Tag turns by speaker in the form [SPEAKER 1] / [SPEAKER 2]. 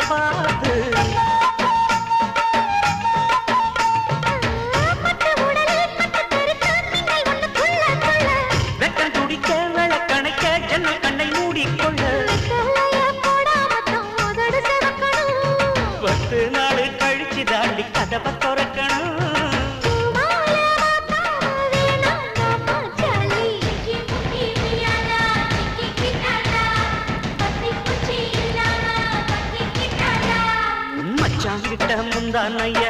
[SPEAKER 1] பார்த்து வெக்கம் துடிக்க விளக்கணைக்க ஜன்னல் கண்ணை மூடிக்கொள்ள 10 நாள் கழிச்சு தாண்டி கதவை திறக்கணும். மச்சான் கிட்ட முந்தானைய